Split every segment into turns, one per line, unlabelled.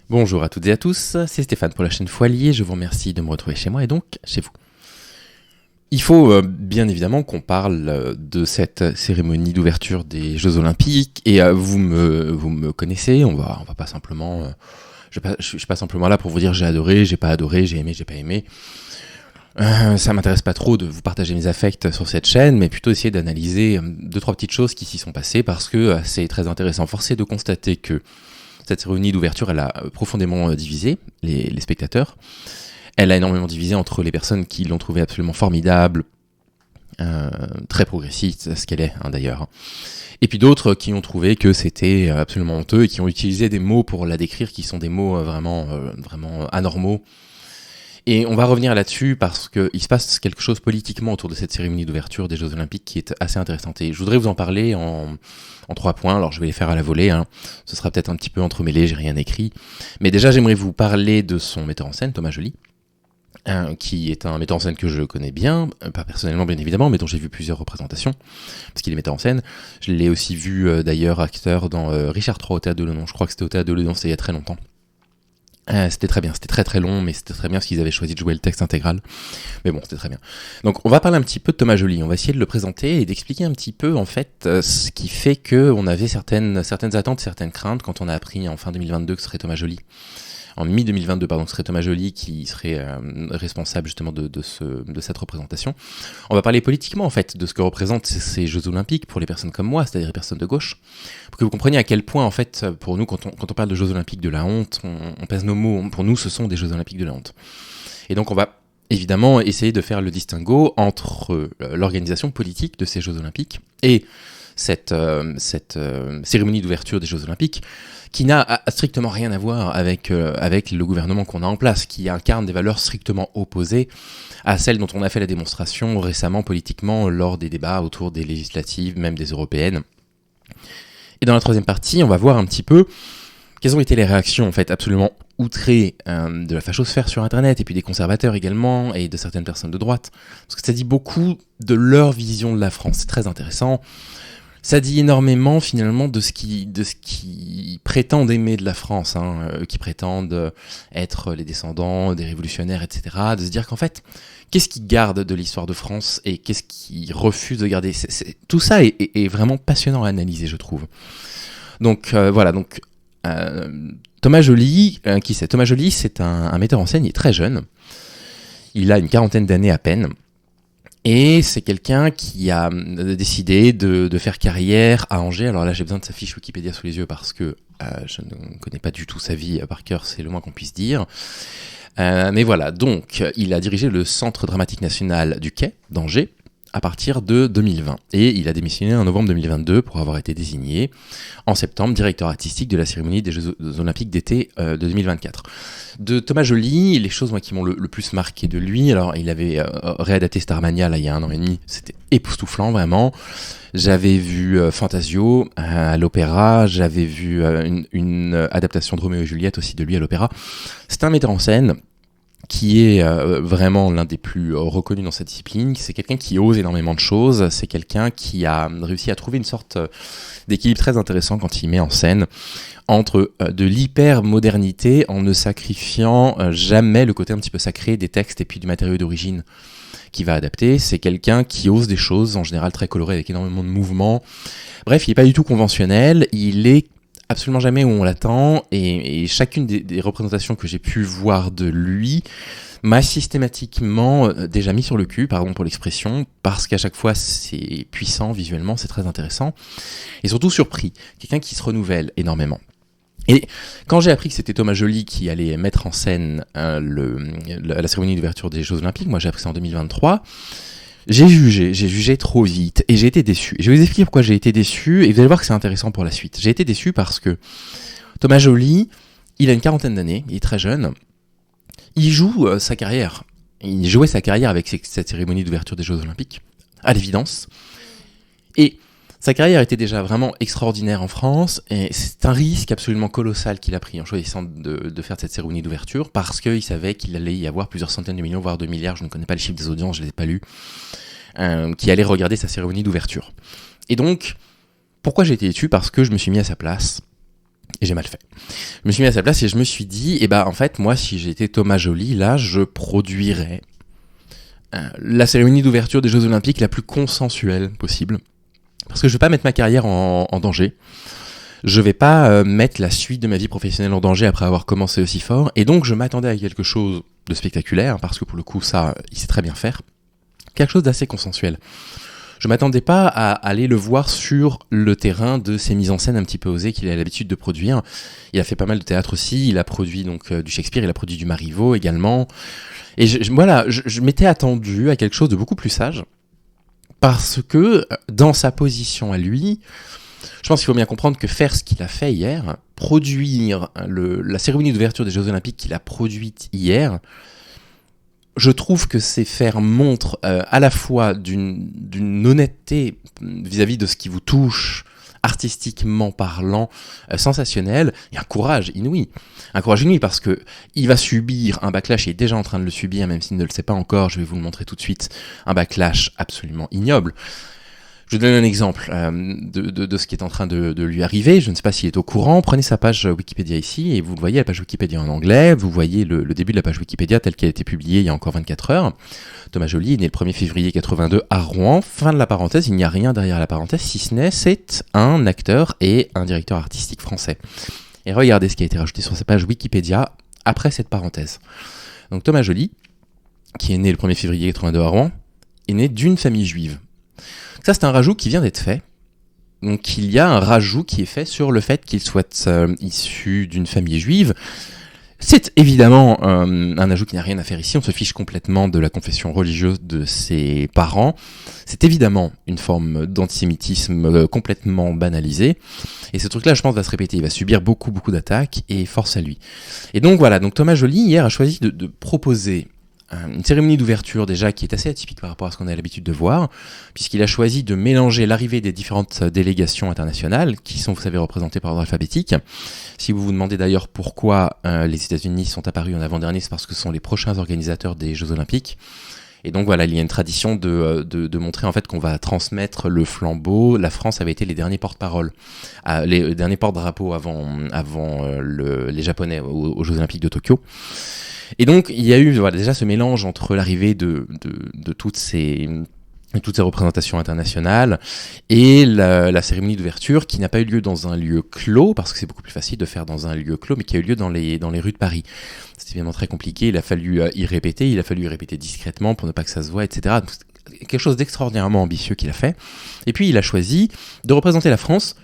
Bonjour à toutes et à tous, c'est Stéphane pour la chaîne Foilier, je vous remercie de me retrouver chez moi et donc chez vous. Il faut bien évidemment qu'on parle de cette cérémonie d'ouverture des Jeux Olympiques et vous me connaissez, on va pas simplement... je suis pas simplement là pour vous dire j'ai adoré, j'ai pas adoré, j'ai aimé, j'ai pas aimé. Ça m'intéresse pas trop de vous partager mes affects sur cette chaîne, mais plutôt essayer d'analyser deux trois petites choses qui s'y sont passées parce que c'est très intéressant. Force est de constater que cette cérémonie d'ouverture, elle a profondément divisé les spectateurs. Elle a énormément divisé entre les personnes qui l'ont trouvé absolument formidable, très progressiste, ce qu'elle est d'ailleurs. Et puis d'autres qui ont trouvé que c'était absolument honteux et qui ont utilisé des mots pour la décrire qui sont des mots vraiment anormaux. Et on va revenir là-dessus parce qu'il se passe quelque chose politiquement autour de cette cérémonie d'ouverture des Jeux Olympiques qui est assez intéressante. Et je voudrais vous en parler en 3 points. Alors je vais les faire à la volée. Ce sera peut-être un petit peu entremêlé, j'ai rien écrit. Mais déjà j'aimerais vous parler de son metteur en scène, Thomas Joly, qui est un metteur en scène que je connais bien, pas personnellement bien évidemment, mais dont j'ai vu plusieurs représentations, parce qu'il est metteur en scène. Je l'ai aussi vu d'ailleurs acteur dans Richard III au Théâtre de l'Odéon. Je crois que c'était au Théâtre de l'Odéon, c'était il y a très longtemps. C'était très bien, c'était très très long, mais c'était très bien parce qu'ils avaient choisi de jouer le texte intégral. Mais bon, c'était très bien. Donc on va parler un petit peu de Thomas Joly, on va essayer de le présenter et d'expliquer un petit peu en fait ce qui fait qu'on avait certaines attentes, certaines craintes quand on a appris en fin 2022 que ce serait Thomas Joly. En mi-2022, pardon, ce serait Thomas Joly qui serait responsable justement de cette représentation. On va parler politiquement en fait de ce que représentent ces Jeux Olympiques pour les personnes comme moi, c'est-à-dire les personnes de gauche, pour que vous compreniez à quel point en fait pour nous quand on parle de Jeux Olympiques de la honte, on pèse nos mots, pour nous ce sont des Jeux Olympiques de la honte. Et donc on va évidemment essayer de faire le distinguo entre l'organisation politique de ces Jeux Olympiques et cette cérémonie d'ouverture des Jeux Olympiques qui n'a strictement rien à voir avec le gouvernement qu'on a en place, qui incarne des valeurs strictement opposées à celles dont on a fait la démonstration récemment politiquement lors des débats autour des législatives, même des européennes. Et dans la troisième partie, on va voir un petit peu quelles ont été les réactions en fait absolument outrées de la fachosphère sur internet et puis des conservateurs également et de certaines personnes de droite, parce que ça dit beaucoup de leur vision de la France, c'est très intéressant. Ça dit énormément finalement de ce qui prétendent aimer de la France, qui prétendent être les descendants des révolutionnaires, etc. De se dire qu'en fait, qu'est-ce qu'ils gardent de l'histoire de France et qu'est-ce qu'ils refusent de garder. Tout ça est vraiment passionnant à analyser, je trouve. Donc voilà, Thomas Joly, qui c'est Thomas Joly, c'est un metteur en scène, il est très jeune. Il a une quarantaine d'années à peine. Et c'est quelqu'un qui a décidé de faire carrière à Angers. Alors là, j'ai besoin de sa fiche Wikipédia sous les yeux parce que je ne connais pas du tout sa vie par cœur, c'est le moins qu'on puisse dire. Mais voilà, donc il a dirigé le Centre dramatique national du Quai d'Angers à partir de 2020. Et il a démissionné en novembre 2022 pour avoir été désigné en septembre directeur artistique de la cérémonie des Jeux Olympiques d'été de 2024. De Thomas Joly, les choses qui m'ont le plus marqué de lui, alors il avait réadapté Starmania là, il y a 1 an et demi, c'était époustouflant vraiment. J'avais vu Fantasio à l'opéra, j'avais vu une adaptation de Roméo et Juliette aussi de lui à l'opéra. C'est un metteur en scène qui est vraiment l'un des plus reconnus dans cette discipline. C'est quelqu'un qui ose énormément de choses, c'est quelqu'un qui a réussi à trouver une sorte d'équilibre très intéressant quand il met en scène entre de l'hyper-modernité en ne sacrifiant jamais le côté un petit peu sacré des textes et puis du matériau d'origine qu'il va adapter. C'est quelqu'un qui ose des choses, en général très colorées avec énormément de mouvements. Bref, il n'est pas du tout conventionnel, il est absolument jamais où on l'attend, et chacune des représentations que j'ai pu voir de lui m'a systématiquement déjà mis sur le cul, pardon pour l'expression, parce qu'à chaque fois c'est puissant visuellement, c'est très intéressant, et surtout surpris, quelqu'un qui se renouvelle énormément. Et quand j'ai appris que c'était Thomas Joly qui allait mettre en scène la cérémonie d'ouverture des Jeux Olympiques, moi j'ai appris ça en 2023, j'ai jugé trop vite et j'ai été déçu. Je vais vous expliquer pourquoi j'ai été déçu et vous allez voir que c'est intéressant pour la suite. J'ai été déçu parce que Thomas Joly, il a une quarantaine d'années, il est très jeune, il joue sa carrière. Il jouait sa carrière avec cette cérémonie d'ouverture des Jeux Olympiques, à l'évidence. Et sa carrière était déjà vraiment extraordinaire en France et c'est un risque absolument colossal qu'il a pris en choisissant de faire cette cérémonie d'ouverture parce qu'il savait qu'il allait y avoir plusieurs centaines de millions, voire 2 milliards, je ne connais pas les chiffres des audiences, je ne les ai pas lus, qui allaient regarder sa cérémonie d'ouverture. Et donc, pourquoi j'ai été déçu ? Parce que je me suis mis à sa place Et j'ai mal fait. Je me suis mis à sa place et je me suis dit, en fait, moi, si j'étais Thomas Joly, là, je produirais la cérémonie d'ouverture des Jeux Olympiques la plus consensuelle possible. Parce que je ne vais pas mettre ma carrière en danger. Je ne vais pas mettre la suite de ma vie professionnelle en danger après avoir commencé aussi fort. Et donc, je m'attendais à quelque chose de spectaculaire, parce que pour le coup, ça, il sait très bien faire. Quelque chose d'assez consensuel. Je m'attendais pas à aller le voir sur le terrain de ces mises en scène un petit peu osées qu'il a l'habitude de produire. Il a fait pas mal de théâtre aussi, il a produit donc du Shakespeare, il a produit du Marivaux également. Et je m'étais attendu à quelque chose de beaucoup plus sage, parce que dans sa position à lui, je pense qu'il faut bien comprendre que faire ce qu'il a fait hier, produire la cérémonie d'ouverture des Jeux Olympiques qu'il a produite hier, je trouve que c'est faire montre à la fois d'une honnêteté vis-à-vis de ce qui vous touche, artistiquement parlant, sensationnel, et un courage inouï. Un courage inouï parce que il va subir un backlash, il est déjà en train de le subir, même s'il ne le sait pas encore, je vais vous le montrer tout de suite, un backlash absolument ignoble. Je vous donne un exemple de ce qui est en train de lui arriver. Je ne sais pas s'il est au courant. Prenez sa page Wikipédia ici et vous le voyez, la page Wikipédia en anglais. Vous voyez le début de la page Wikipédia telle qu'elle a été publiée il y a encore 24 heures. Thomas Joly est né le 1er février 82 à Rouen. Fin de la parenthèse, il n'y a rien derrière la parenthèse, si ce n'est c'est un acteur et un directeur artistique français. Et regardez ce qui a été rajouté sur sa page Wikipédia après cette parenthèse. Donc Thomas Joly, qui est né le 1er février 82 à Rouen, est né d'une famille juive. Ça, c'est un rajout qui vient d'être fait. Donc, il y a un rajout qui est fait sur le fait qu'il soit issu d'une famille juive. C'est évidemment un ajout qui n'a rien à faire ici. On se fiche complètement de la confession religieuse de ses parents. C'est évidemment une forme d'antisémitisme complètement banalisée. Et ce truc-là, je pense, va se répéter. Il va subir beaucoup d'attaques et force à lui. Et donc, voilà. Donc, Thomas Joly, hier, a choisi de proposer une cérémonie d'ouverture déjà qui est assez atypique par rapport à ce qu'on a l'habitude de voir, puisqu'il a choisi de mélanger l'arrivée des différentes délégations internationales, qui sont, vous savez, représentées par ordre alphabétique. Si vous vous demandez d'ailleurs pourquoi les États-Unis sont apparus en avant-dernier, c'est parce que ce sont les prochains organisateurs des Jeux Olympiques. Et donc voilà, il y a une tradition de montrer en fait qu'on va transmettre le flambeau. La France avait été les derniers porte-parole, les derniers porte-drapeaux avant les Japonais aux Jeux Olympiques de Tokyo. Et donc, il y a eu déjà ce mélange entre l'arrivée de toutes ces représentations internationales et la cérémonie d'ouverture qui n'a pas eu lieu dans un lieu clos, parce que c'est beaucoup plus facile de faire dans un lieu clos, mais qui a eu lieu dans les rues de Paris. C'était évidemment très compliqué, il a fallu y répéter discrètement pour ne pas que ça se voie, etc. Donc, c'est quelque chose d'extraordinairement ambitieux qu'il a fait. Et puis, il a choisi de représenter la France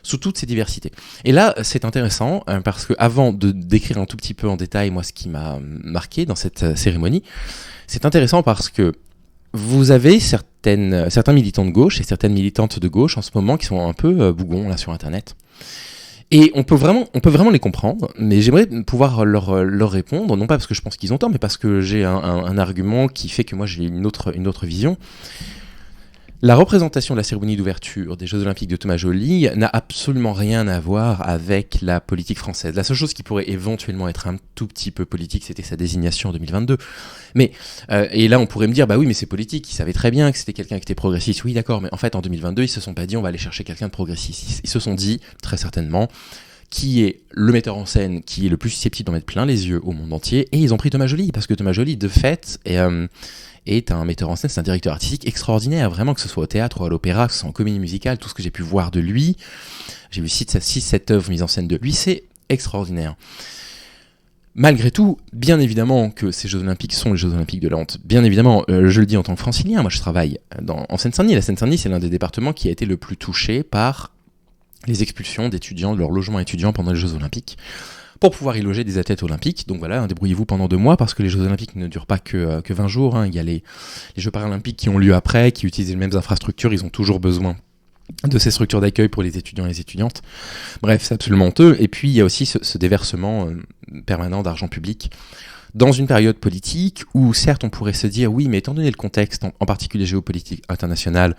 sous toutes ces diversités. Et là, c'est intéressant, parce que avant de décrire un tout petit peu en détail, moi, ce qui m'a marqué dans cette cérémonie, c'est intéressant parce que vous avez certains militants de gauche et certaines militantes de gauche en ce moment qui sont un peu bougons là sur Internet. Et on peut vraiment les comprendre, mais j'aimerais pouvoir leur répondre, non pas parce que je pense qu'ils ont tort, mais parce que j'ai un argument qui fait que moi j'ai une autre vision. La représentation de la cérémonie d'ouverture des Jeux Olympiques de Thomas Joly n'a absolument rien à voir avec la politique française. La seule chose qui pourrait éventuellement être un tout petit peu politique, c'était sa désignation en 2022. Mais, et là on pourrait me dire, bah oui, mais c'est politique, ils savaient très bien que c'était quelqu'un qui était progressiste. Oui, d'accord, mais en fait en 2022, ils se sont pas dit, on va aller chercher quelqu'un de progressiste. Ils se sont dit, très certainement, qui est le metteur en scène qui est le plus susceptible d'en mettre plein les yeux au monde entier, et ils ont pris Thomas Joly, parce que Thomas Joly, de fait, est un metteur en scène, c'est un directeur artistique extraordinaire, vraiment, que ce soit au théâtre ou à l'opéra, que ce soit en comédie musicale, tout ce que j'ai pu voir de lui, j'ai vu 6-7 œuvres mises en scène de lui, c'est extraordinaire. Malgré tout, bien évidemment que ces Jeux Olympiques sont les Jeux Olympiques de la honte. Bien évidemment, je le dis en tant que francilien, moi je travaille en Seine-Saint-Denis. La Seine-Saint-Denis, c'est l'un des départements qui a été le plus touché par les expulsions d'étudiants de leur logement étudiant pendant les Jeux Olympiques, pour pouvoir y loger des athlètes olympiques. Donc voilà, débrouillez-vous pendant 2 mois, parce que les Jeux Olympiques ne durent pas que 20 jours. Il y a les Jeux Paralympiques qui ont lieu après, qui utilisent les mêmes infrastructures, ils ont toujours besoin de ces structures d'accueil pour les étudiants et les étudiantes. Bref, c'est absolument honteux. Et puis il y a aussi ce déversement permanent d'argent public dans une période politique où, certes, on pourrait se dire, oui, mais étant donné le contexte, en particulier géopolitique international,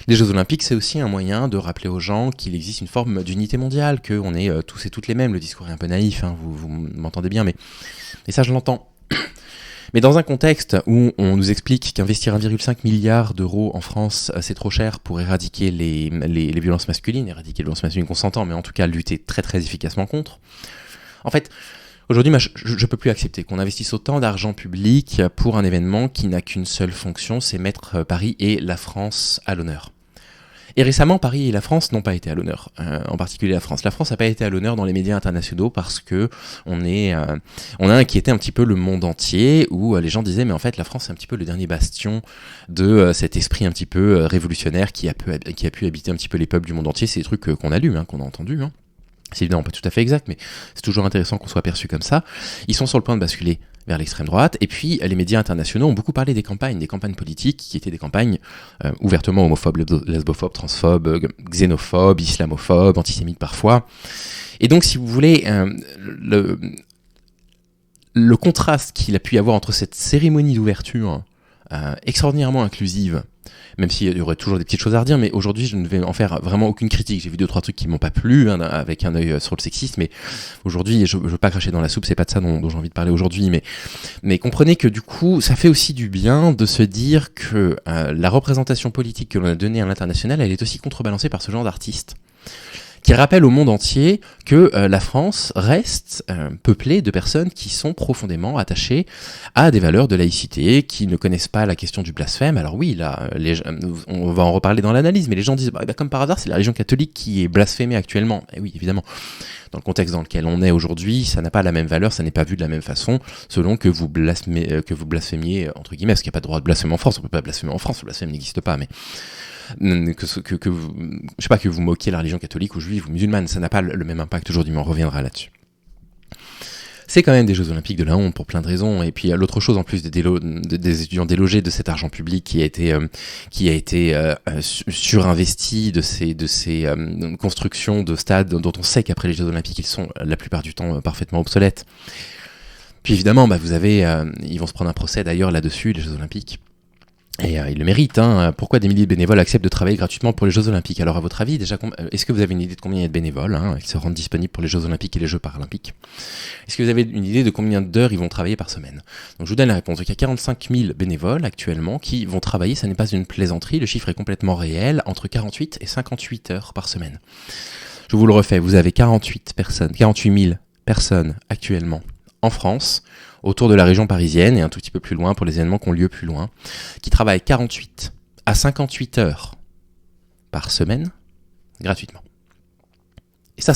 les Jeux Olympiques, c'est aussi un moyen de rappeler aux gens qu'il existe une forme d'unité mondiale, qu'on est tous et toutes les mêmes. Le discours est un peu naïf, vous m'entendez bien, mais ça, je l'entends. Mais dans un contexte où on nous explique qu'investir 1,5 milliard d'euros en France, c'est trop cher pour éradiquer les violences masculines, éradiquer les violences masculines qu'on s'entend, mais en tout cas lutter très très efficacement contre. En fait, aujourd'hui, je ne peux plus accepter qu'on investisse autant d'argent public pour un événement qui n'a qu'une seule fonction, c'est mettre Paris et la France à l'honneur. Et récemment, Paris et la France n'ont pas été à l'honneur, en particulier la France. La France n'a pas été à l'honneur dans les médias internationaux parce que on a inquiété un petit peu le monde entier, où les gens disaient mais en fait la France c'est un petit peu le dernier bastion de cet esprit un petit peu révolutionnaire qui a pu habiter un petit peu les peuples du monde entier. C'est des trucs qu'on a lus, qu'on a entendus. C'est évidemment pas tout à fait exact, mais c'est toujours intéressant qu'on soit perçu comme ça. Ils sont sur le point de basculer vers l'extrême droite, et puis les médias internationaux ont beaucoup parlé des campagnes politiques qui étaient des campagnes ouvertement homophobes, lesbophobes, transphobes, xénophobes, islamophobes, antisémites parfois. Et donc, si vous voulez, le contraste qu'il a pu y avoir entre cette cérémonie d'ouverture extraordinairement inclusive, même s'il y aurait toujours des petites choses à redire, mais aujourd'hui je ne vais en faire vraiment aucune critique. J'ai vu 2-3 trucs qui m'ont pas plu, avec un œil sur le sexisme, mais aujourd'hui je veux pas cracher dans la soupe, c'est pas de ça dont j'ai envie de parler aujourd'hui, mais comprenez que du coup ça fait aussi du bien de se dire que la représentation politique que l'on a donnée à l'international, elle est aussi contrebalancée par ce genre d'artistes qui rappelle au monde entier que la France reste peuplée de personnes qui sont profondément attachées à des valeurs de laïcité, qui ne connaissent pas la question du blasphème. Alors oui, là, on va en reparler dans l'analyse, mais les gens disent, comme par hasard, c'est la religion catholique qui est blasphémée actuellement. Et oui, évidemment. Dans le contexte dans lequel on est aujourd'hui, ça n'a pas la même valeur, ça n'est pas vu de la même façon, selon que vous blasphémiez, entre guillemets, parce qu'il n'y a pas de droit de blasphème en France, on ne peut pas blasphémer en France, le blasphème n'existe pas, mais que vous, je sais pas, que vous moquiez la religion catholique ou juive ou musulmane, ça n'a pas le même impact aujourd'hui, mais on reviendra là-dessus. C'est quand même des Jeux Olympiques de la honte pour plein de raisons. Et puis l'autre chose en plus des étudiants délogés de cet argent public qui a été surinvesti de ces constructions de stades dont on sait qu'après les Jeux Olympiques ils sont la plupart du temps parfaitement obsolètes. Puis évidemment, vous avez, ils vont se prendre un procès d'ailleurs là-dessus, les Jeux Olympiques. Et ils le méritent. Pourquoi des milliers de bénévoles acceptent de travailler gratuitement pour les Jeux Olympiques ? Alors à votre avis, déjà, est-ce que vous avez une idée de combien il y a de bénévoles qui se rendent disponibles pour les Jeux Olympiques et les Jeux Paralympiques ? Est-ce que vous avez une idée de combien d'heures ils vont travailler par semaine ? Donc je vous donne la réponse. Il y a 45 000 bénévoles actuellement qui vont travailler, ça n'est pas une plaisanterie, le chiffre est complètement réel, entre 48 et 58 heures par semaine. Je vous le refais, vous avez 48 000 personnes actuellement en France, autour de la région parisienne et un tout petit peu plus loin pour les événements qui ont lieu plus loin, qui travaillent 48 à 58 heures par semaine gratuitement. Et ça,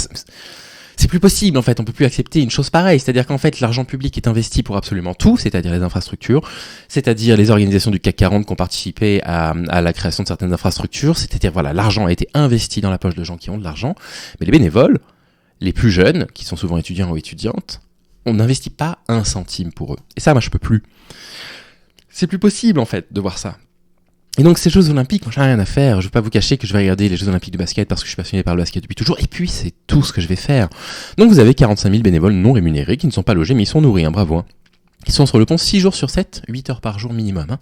c'est plus possible en fait, on peut plus accepter une chose pareille, c'est-à-dire qu'en fait l'argent public est investi pour absolument tout, c'est-à-dire les infrastructures, c'est-à-dire les organisations du CAC 40 qui ont participé à la création de certaines infrastructures, c'est-à-dire voilà, l'argent a été investi dans la poche de gens qui ont de l'argent, mais les bénévoles, les plus jeunes, qui sont souvent étudiants ou étudiantes, on n'investit pas un centime pour eux. Et ça, moi, je peux plus. C'est plus possible, en fait, de voir ça. Et donc, ces Jeux Olympiques, moi, j'ai rien à faire. Je vais pas vous cacher que je vais regarder les Jeux Olympiques de basket parce que je suis passionné par le basket depuis toujours. Et puis, c'est tout ce que je vais faire. Donc, vous avez 45 000 bénévoles non rémunérés qui ne sont pas logés, mais ils sont nourris, bravo. Ils sont sur le pont 6 jours sur 7, 8 heures par jour minimum.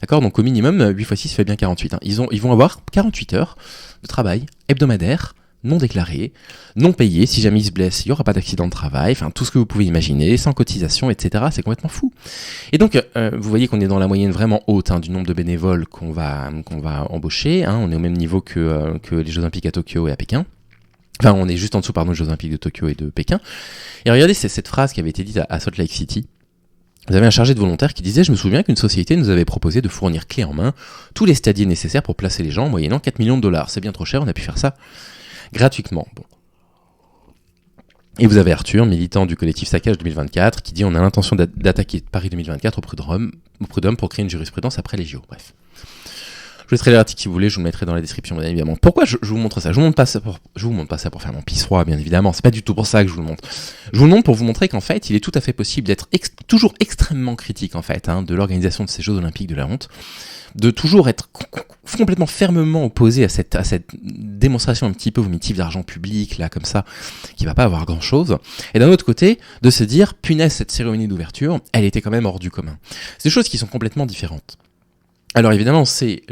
D'accord ? Donc, au minimum, 8 x 6 fait bien 48. Ils vont avoir 48 heures de travail hebdomadaire, non déclaré, non payé, si jamais ils se blessent, il n'y aura pas d'accident de travail, enfin tout ce que vous pouvez imaginer, sans cotisation, etc. C'est complètement fou. Et donc, vous voyez qu'on est dans la moyenne vraiment haute du nombre de bénévoles qu'on va embaucher. On est au même niveau que les Jeux Olympiques à Tokyo et à Pékin. Enfin, on est juste en dessous, les Jeux Olympiques de Tokyo et de Pékin. Et regardez, c'est cette phrase qui avait été dite à Salt Lake City. Vous avez un chargé de volontaires qui disait « Je me souviens qu'une société nous avait proposé de fournir clé en main tous les stadiers nécessaires pour placer les gens moyennant 4 millions de dollars. C'est bien trop cher, on a pu faire ça gratuitement. » Bon. Et vous avez Arthur, militant du collectif Saccage 2024, qui dit « On a l'intention d'attaquer Paris 2024 au prud'homme pour créer une jurisprudence après les JO. » Bref. Je vous laisserai l'article si vous voulez, je vous le mettrai dans la description, bien évidemment. Pourquoi je vous montre ça ? Je vous montre pas ça pour faire mon pisse-roi, bien évidemment. C'est pas du tout pour ça que je vous le montre. Je vous le montre pour vous montrer qu'en fait, il est tout à fait possible d'être toujours extrêmement critique, en fait, de l'organisation de ces Jeux Olympiques de la honte, de toujours être complètement fermement opposé à cette démonstration un petit peu vomitive d'argent public, là, comme ça, qui va pas avoir grand-chose. Et d'un autre côté, de se dire, punaise, cette cérémonie d'ouverture, elle était quand même hors du commun. C'est des choses qui sont complètement différentes. Alors évidemment, c'est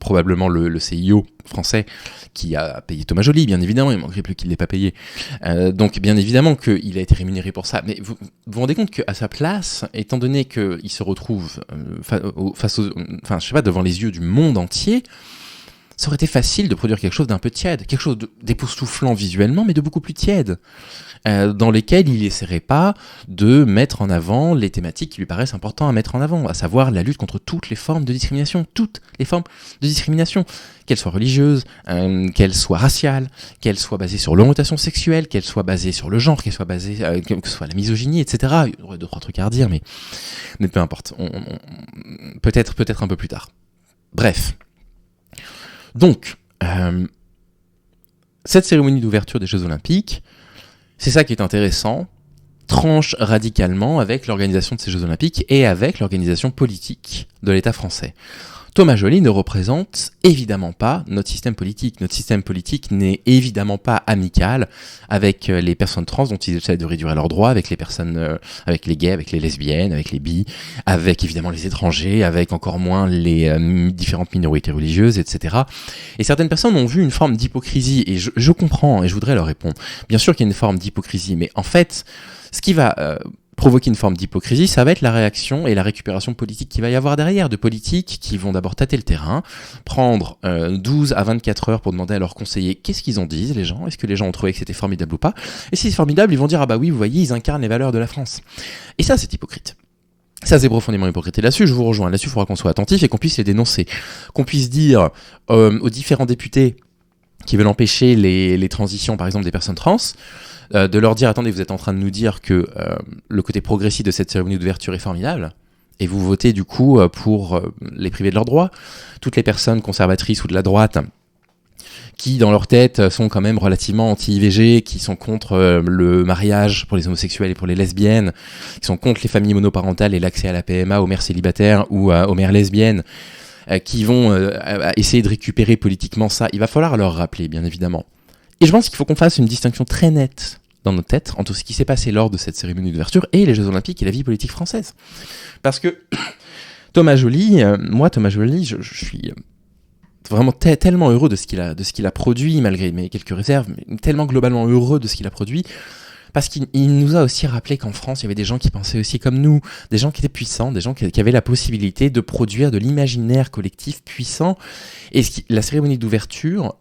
probablement le CIO français qui a payé Thomas Joly, bien évidemment, il manquerait plus qu'il ne l'ait pas payé. Donc bien évidemment qu'il a été rémunéré pour ça. Mais vous vous rendez compte qu'à sa place, étant donné qu'il se retrouve devant les yeux du monde entier, ça aurait été facile de produire quelque chose d'un peu tiède, quelque chose d'époustouflant visuellement, mais de beaucoup plus tiède, dans lesquels il n'essaierait pas de mettre en avant les thématiques qui lui paraissent importantes à mettre en avant, à savoir la lutte contre toutes les formes de discrimination, qu'elles soient religieuses, qu'elles soient raciales, qu'elles soient basées sur l'orientation sexuelle, qu'elles soient basées sur le genre, qu'elles soient basées, que ce soit la misogynie, etc. Il y aurait 2-3 trucs à redire, mais peu importe, peut-être un peu plus tard. Bref. Donc, cette cérémonie d'ouverture des Jeux Olympiques, c'est ça qui est intéressant, tranche radicalement avec l'organisation de ces Jeux Olympiques et avec l'organisation politique de l'État français. Thomas Joly ne représente évidemment pas notre système politique. Notre système politique n'est évidemment pas amical avec les personnes trans dont ils essaient de réduire leurs droits, avec les personnes, avec les gays, avec les lesbiennes, avec les bi, avec évidemment les étrangers, avec encore moins les différentes minorités religieuses, etc. Et certaines personnes ont vu une forme d'hypocrisie, et je comprends, et je voudrais leur répondre. Bien sûr qu'il y a une forme d'hypocrisie, mais en fait, ce qui va provoquer une forme d'hypocrisie, ça va être la réaction et la récupération politique qu'il va y avoir derrière, de politiques qui vont d'abord tâter le terrain, prendre 12 à 24 heures pour demander à leurs conseillers qu'est-ce qu'ils en disent, les gens, est-ce que les gens ont trouvé que c'était formidable ou pas, et si c'est formidable, ils vont dire ah bah oui, vous voyez, ils incarnent les valeurs de la France. Et ça, c'est hypocrite. Ça, c'est profondément hypocrite. Et là-dessus, je vous rejoins. Là-dessus, il faudra qu'on soit attentif et qu'on puisse les dénoncer. Qu'on puisse dire aux différents députés qui veulent empêcher les transitions, par exemple, des personnes trans, de leur dire, attendez, vous êtes en train de nous dire que le côté progressif de cette cérémonie d'ouverture est formidable, et vous votez du coup pour les priver de leurs droits. Toutes les personnes conservatrices ou de la droite qui, dans leur tête, sont quand même relativement anti-IVG, qui sont contre le mariage pour les homosexuels et pour les lesbiennes, qui sont contre les familles monoparentales et l'accès à la PMA aux mères célibataires ou aux mères lesbiennes, qui vont essayer de récupérer politiquement ça. Il va falloir leur rappeler, bien évidemment. Et je pense qu'il faut qu'on fasse une distinction très nette dans nos têtes entre ce qui s'est passé lors de cette cérémonie d'ouverture et les Jeux Olympiques et la vie politique française. Parce que Thomas Joly, je suis vraiment tellement heureux de ce qu'il a produit, malgré mes quelques réserves, mais tellement globalement heureux de ce qu'il a produit, parce qu'il nous a aussi rappelé qu'en France, il y avait des gens qui pensaient aussi comme nous, des gens qui étaient puissants, des gens qui avaient la possibilité de produire de l'imaginaire collectif puissant. Et la cérémonie d'ouverture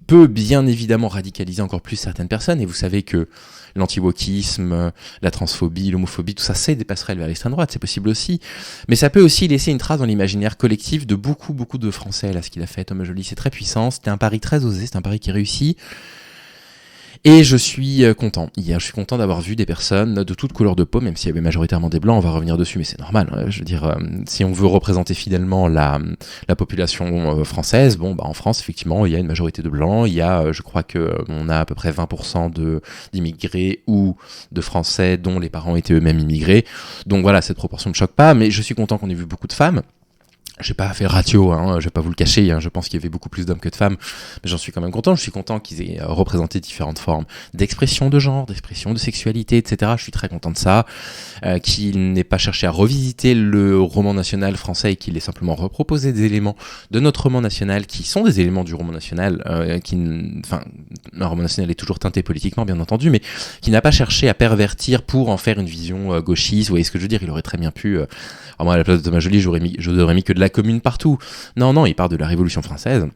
peut bien évidemment radicaliser encore plus certaines personnes. Et vous savez que l'anti-wokisme, la transphobie, l'homophobie, tout ça, c'est des passerelles vers l'extrême droite, c'est possible aussi. Mais ça peut aussi laisser une trace dans l'imaginaire collectif de beaucoup de Français, là, ce qu'il a fait, Thomas Joly. C'est très puissant, c'était un pari très osé, c'est un pari qui réussit. Et je suis content. Hier, je suis content d'avoir vu des personnes de toute couleur de peau, même s'il y avait majoritairement des blancs, on va revenir dessus, mais c'est normal. Je veux dire, si on veut représenter fidèlement la population française, bon, bah en France, effectivement, il y a une majorité de blancs. Il y a, je crois que on a à peu près 20% d'immigrés ou de Français dont les parents étaient eux-mêmes immigrés. Donc voilà, cette proportion ne me choque pas, mais je suis content qu'on ait vu beaucoup de femmes. J'ai pas fait le ratio, je vais pas vous le cacher, je pense qu'il y avait beaucoup plus d'hommes que de femmes, mais j'en suis quand même content. Je suis content qu'ils aient représenté différentes formes d'expression de genre, d'expression de sexualité, etc. Je suis très content de ça, qu'il n'ait pas cherché à revisiter le roman national français et qu'il ait simplement reproposé des éléments de notre roman national qui sont des éléments du roman national, un roman national est toujours teinté politiquement, bien entendu, mais qui n'a pas cherché à pervertir pour en faire une vision gauchiste. Vous voyez ce que je veux dire? Il aurait très bien pu... Alors moi, à la place de Thomas Joly, j'aurais mis que de la commune partout. Non, il part de la Révolution française.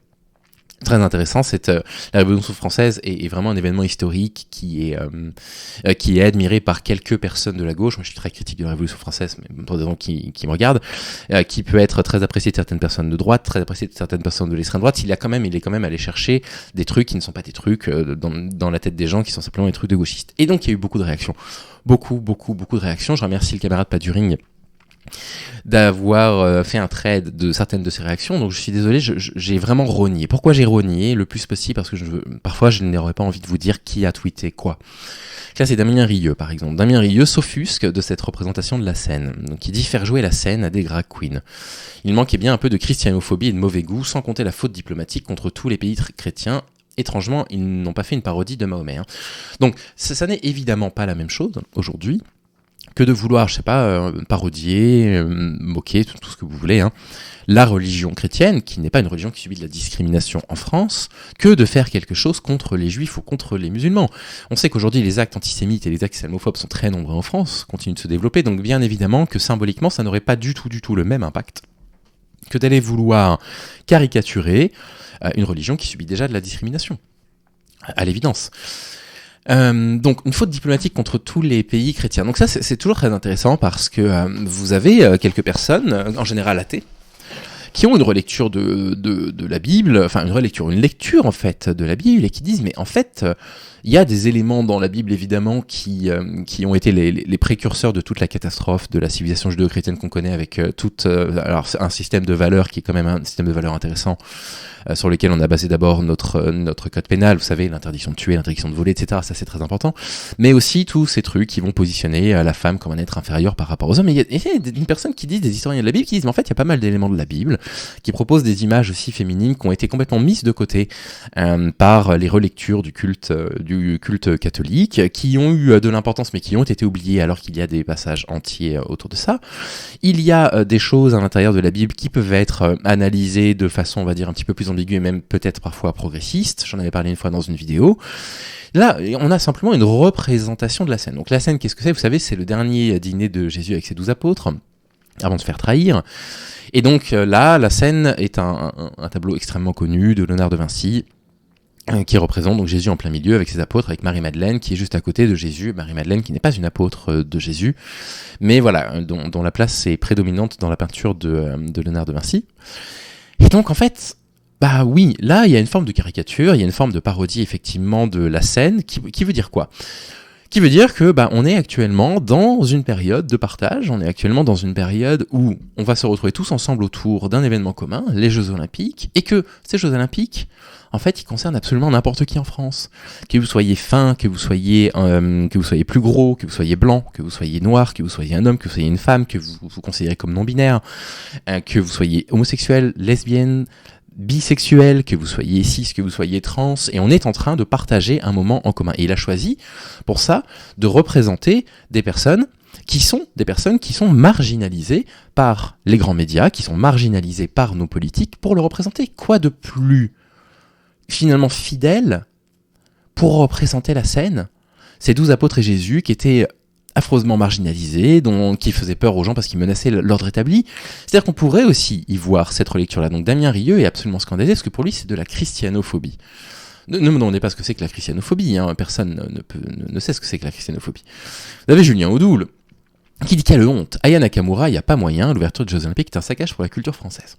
Très intéressant, la Révolution française est vraiment un événement historique qui est admiré par quelques personnes de la gauche. Moi, je suis très critique de la Révolution française, mais pour des gens qui me regardent, qui peut être très apprécié de certaines personnes de droite, très apprécié de certaines personnes de l'extrême droite. Il est quand même allé chercher des trucs qui ne sont pas des trucs dans la tête des gens, qui sont simplement des trucs de gauchistes. Et donc, il y a eu beaucoup de réactions. Beaucoup de réactions. Je remercie le camarade Paduring d'avoir fait un trade de certaines de ces réactions, donc je suis désolé, j'ai vraiment rogné. Pourquoi j'ai rogné le plus possible? Parce que parfois je n'aurais pas envie de vous dire qui a tweeté quoi. Là, c'est Damien Rieu, par exemple. Damien Rieu s'offusque de cette représentation de la scène. Donc, il dit faire jouer la scène à des drag queens. Il manquait bien un peu de christianophobie et de mauvais goût, sans compter la faute diplomatique contre tous les pays chrétiens. Étrangement, ils n'ont pas fait une parodie de Mahomet. Donc, ça n'est évidemment pas la même chose aujourd'hui que de vouloir, je sais pas, parodier, moquer, tout ce que vous voulez, hein, la religion chrétienne, qui n'est pas une religion qui subit de la discrimination en France, que de faire quelque chose contre les juifs ou contre les musulmans. On sait qu'aujourd'hui, les actes antisémites et les actes islamophobes sont très nombreux en France, continuent de se développer, donc bien évidemment que symboliquement, ça n'aurait pas du tout le même impact que d'aller vouloir caricaturer une religion qui subit déjà de la discrimination, à l'évidence. Donc une faute diplomatique contre tous les pays chrétiens. Donc ça c'est toujours très intéressant parce que vous avez quelques personnes, en général athées, qui ont une relecture de la Bible, enfin une lecture en fait de la Bible, et qui disent mais en fait il y a des éléments dans la Bible évidemment qui ont été les précurseurs de toute la catastrophe de la civilisation judéo-chrétienne qu'on connaît avec alors c'est un système de valeurs qui est quand même un système de valeurs intéressant sur lequel on a basé d'abord notre code pénal, vous savez, l'interdiction de tuer, l'interdiction de voler, etc. Ça c'est très important, mais aussi tous ces trucs qui vont positionner la femme comme un être inférieur par rapport aux hommes. Et il y a une personne qui dit, des historiens de la Bible qui disent mais en fait il y a pas mal d'éléments de la Bible qui proposent des images aussi féminines qui ont été complètement mises de côté par les relectures du culte catholique, qui ont eu de l'importance mais qui ont été oubliées alors qu'il y a des passages entiers autour de ça. Il y a des choses à l'intérieur de la Bible qui peuvent être analysées de façon, on va dire, un petit peu plus ambiguë et même peut-être parfois progressiste. J'en avais parlé une fois dans une vidéo. Là, on a simplement une représentation de la scène. Donc la scène, qu'est-ce que c'est ? Vous savez, c'est le dernier dîner de Jésus avec ses 12 apôtres, avant de se faire trahir. Et donc là, la scène est un tableau extrêmement connu de Léonard de Vinci, qui représente donc Jésus en plein milieu avec ses apôtres, avec Marie-Madeleine qui est juste à côté de Jésus. Marie-Madeleine qui n'est pas une apôtre de Jésus, mais voilà, dont la place est prédominante dans la peinture de Léonard de Vinci. Et donc en fait, bah oui, là il y a une forme de caricature, il y a une forme de parodie effectivement de la scène, qui veut dire quoi ? Qui veut dire que on est actuellement dans une période de partage, on est actuellement dans une période où on va se retrouver tous ensemble autour d'un événement commun, les Jeux Olympiques, et que ces Jeux Olympiques, en fait, ils concernent absolument n'importe qui en France. Que vous soyez fin, que vous soyez plus gros, que vous soyez blanc, que vous soyez noir, que vous soyez un homme, que vous soyez une femme, que vous vous considérez comme non-binaire, que vous soyez homosexuel, lesbienne, bisexuel, que vous soyez cis, que vous soyez trans, et on est en train de partager un moment en commun. Et il a choisi, pour ça, de représenter des personnes qui sont marginalisées par les grands médias, qui sont marginalisées par nos politiques, pour le représenter. Quoi de plus finalement fidèle pour représenter la scène ? Ces 12 apôtres et Jésus qui étaient affreusement marginalisés, qui faisaient peur aux gens parce qu'ils menaçaient l'ordre établi. C'est-à-dire qu'on pourrait aussi y voir cette relecture-là. Donc Damien Rieu est absolument scandalisé parce que pour lui c'est de la christianophobie. Ne me demandez pas ce que c'est que la christianophobie, hein. Personne ne sait ce que c'est que la christianophobie. Vous avez Julien Audoul qui dit quelle honte, Aya Nakamura, il n'y a pas moyen, l'ouverture des Jeux Olympiques est un saccage pour la culture française.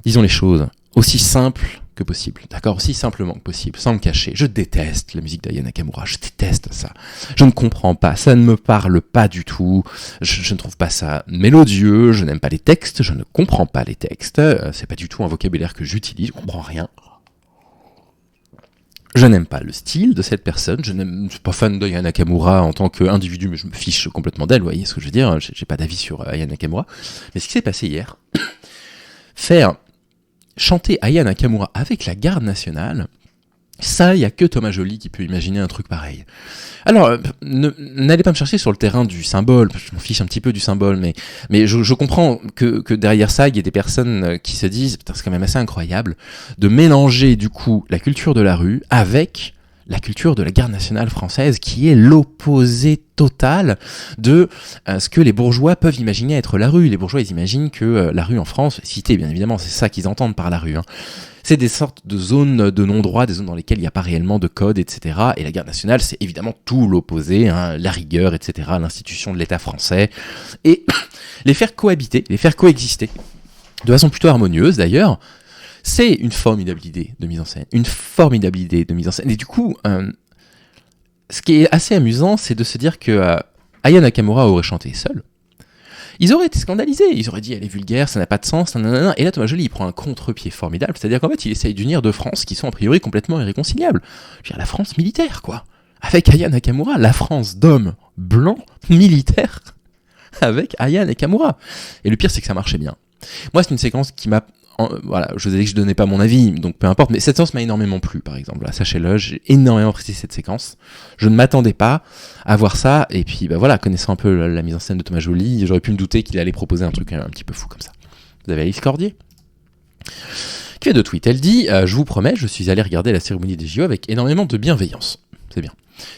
Disons les choses aussi simples que possible, d'accord, aussi simplement que possible, sans me cacher. Je déteste la musique d'Aya Nakamura, je déteste ça. Je ne comprends pas, ça ne me parle pas du tout, je ne trouve pas ça mélodieux, je n'aime pas les textes, je ne comprends pas les textes, c'est pas du tout un vocabulaire que j'utilise, je comprends rien. Je n'aime pas le style de cette personne, je suis pas fan d'Aya Nakamura en tant qu'individu, mais je me fiche complètement d'elle, vous voyez ce que je veux dire, j'ai pas d'avis sur Aya Nakamura. Mais ce qui s'est passé hier, faire chanter Aya Nakamura avec la garde nationale, ça, il n'y a que Thomas Joly qui peut imaginer un truc pareil. Alors, n'allez pas me chercher sur le terrain du symbole, je m'en fiche un petit peu du symbole, mais je comprends que derrière ça, il y a des personnes qui se disent, putain, c'est quand même assez incroyable, de mélanger du coup la culture de la rue avec la culture de la garde nationale française, qui est l'opposé total de ce que les bourgeois peuvent imaginer être la rue. Les bourgeois, ils imaginent que la rue en France, cité bien évidemment, c'est ça qu'ils entendent par la rue, hein. C'est des sortes de zones de non-droit, des zones dans lesquelles il n'y a pas réellement de code, etc. Et la garde nationale, c'est évidemment tout l'opposé, hein, la rigueur, etc., l'institution de l'État français. Et les faire cohabiter, les faire coexister, de façon plutôt harmonieuse d'ailleurs, c'est une formidable idée de mise en scène. Une formidable idée de mise en scène. Et du coup, ce qui est assez amusant, c'est de se dire que Aya Nakamura aurait chanté seule. Ils auraient été scandalisés, ils auraient dit elle est vulgaire, ça n'a pas de sens, nanana. Et là Thomas Joly il prend un contre-pied formidable, c'est-à-dire qu'en fait il essaye d'unir deux Frances qui sont a priori complètement irréconciliables. Je veux dire la France militaire quoi, avec Aya Nakamura, la France d'hommes blancs militaires avec Aya Nakamura. Et le pire c'est que ça marchait bien. Moi c'est une séquence qui m'a voilà, je vous ai dit que je donnais pas mon avis, donc peu importe, mais cette séquence m'a énormément plu, par exemple. Là, sachez-le, j'ai énormément apprécié cette séquence. Je ne m'attendais pas à voir ça, et puis voilà, connaissant un peu la mise en scène de Thomas Joly, j'aurais pu me douter qu'il allait proposer un truc un petit peu fou comme ça. Vous avez Alice Cordier qui a de tweets. Elle dit je vous promets, je suis allé regarder la cérémonie des JO avec énormément de bienveillance. C'est bien.